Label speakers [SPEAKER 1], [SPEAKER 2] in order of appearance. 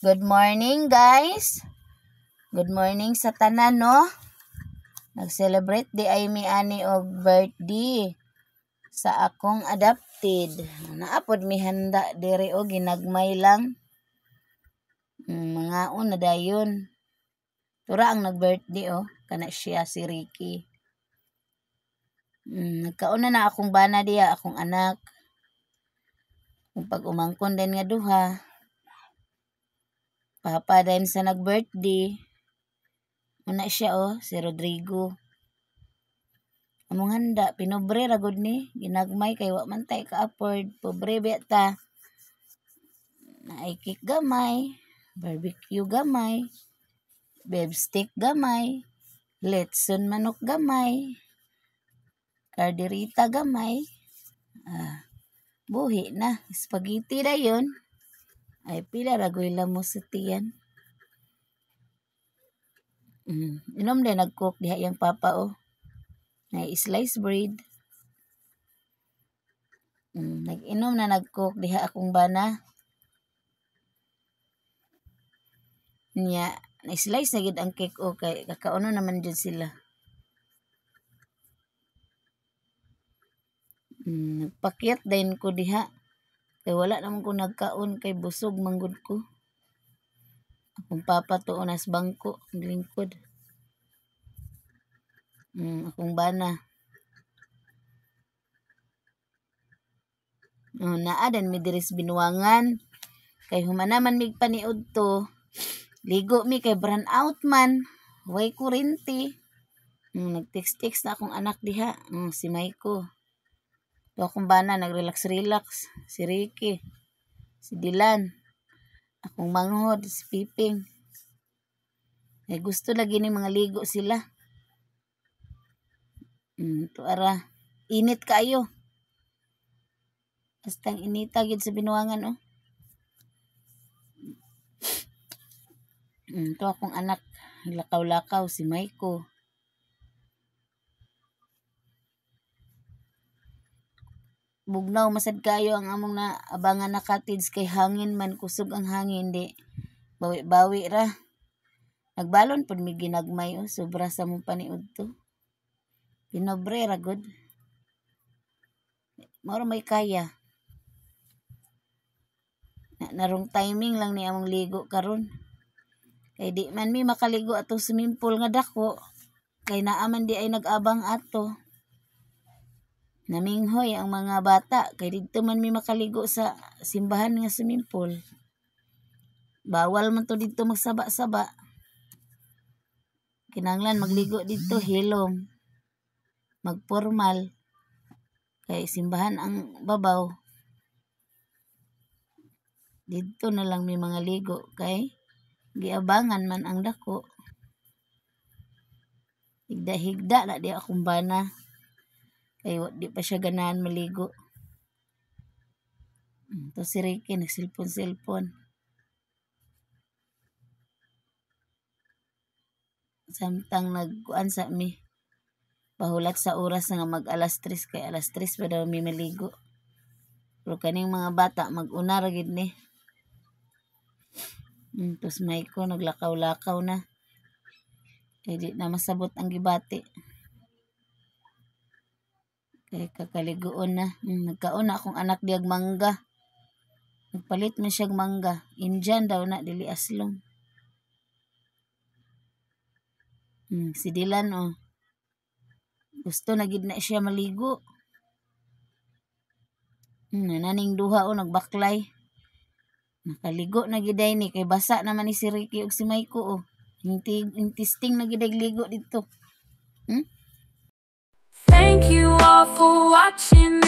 [SPEAKER 1] Good morning, guys. Good morning sa tanan, no? Nag-celebrate di ay mi ani og birthday sa akong adopted. Naapod mi handa diri og ginagmay lang. Mga una dayon. Tura ang nag-birthday, oh. Kana siya si Ricky. Nagkauna na akong bana diya, akong anak. Kung pag-umangkon din nga duha. Papa din sa nag-birthday. Una siya, oh, si Rodrigo. Among handa, pinobre ragod ni. Ginagmay kay wa man tay ka-afford. Pobre beta. Naay cake gamay. Barbecue gamay. Beef stick gamay. Letson manok gamay. Carderita gamay. Buhi na. Spaghetti na yun. Ay pila ragoy lamo sa tiyan. Inom din nag-cook diha yung papa, oh. Ay slice bread. Nag-inom na nag-cook diha akong bana. Nya, na-slice na gid ang cake, oh, kay kakauno naman dyan sila. Nagpakyat din ko diha. Kay wala naman ko nagkaon kay busog manggod ko. Akong papa to unas bangko, ang lingkod. Akong bana. Naa din mi diris binuangan. Kay humanaman mig paniud to. Ligo mi kay brand out man. Way kurente. Nag-text na akong anak diha. Si Maiko. To akong bana nag-relax. Si Ricky. Si Dylan. Akong manghod, si Piping. Ay gusto lagi ni mga ligo sila. Tuara. Init kaayo. Basta inita gid sa binuangan, oh. To akong anak. Lakaw-lakaw si Maiko. Bugnaw masad kayo ang among na abangan na cottage kay hangin man, kusog ang hangin, di bawi-bawi ra. Nagbalon pud mi ginagmay, oh, sobra sa mong paniud to. Pinobre ra gud. Mao may kaya. Narong timing lang ni among ligo karon. Kay di man mi makaligo atong swimming pool nga dako. Kay naa man di ay nag-abang ato. Naminghoy ang mga bata kay dito man mi makaligo sa simbahan nga swimming pool. Bawal man to dito magsaba-saba. Kinanglan magligo dito hilom. Magpormal. Kay simbahan ang babaw. Dito na lang may mga ligo kay giabangan man ang dako. Higda-higda na di akong bana. Kay di pa siya ganahan maligo. To si Ricky nagsilpon-silpon. Samtang nagkuan sa mi. Pahulat sa oras nga mag alas 3 kay alas 3 pa daw mi maligo. Pero kaning mga bata mag-una ra gid ni. Tos Maiko naglakaw-lakaw na. Kay di na masabot ang gibati. Kay kakaligoon na. Nagkaon na akong anak diag mangga. Nagpalit man siyang mangga. Indian daw na, dili aslong. Si Dylan, oh. Gusto na gid na siya maligo. Naning duha, oh, nagbaklay. Nakaligo na giday ni. Kay basa naman ni si Ricky o si Maiko, oh. Intisting na giday ligo dito.
[SPEAKER 2] Thank you all for watching.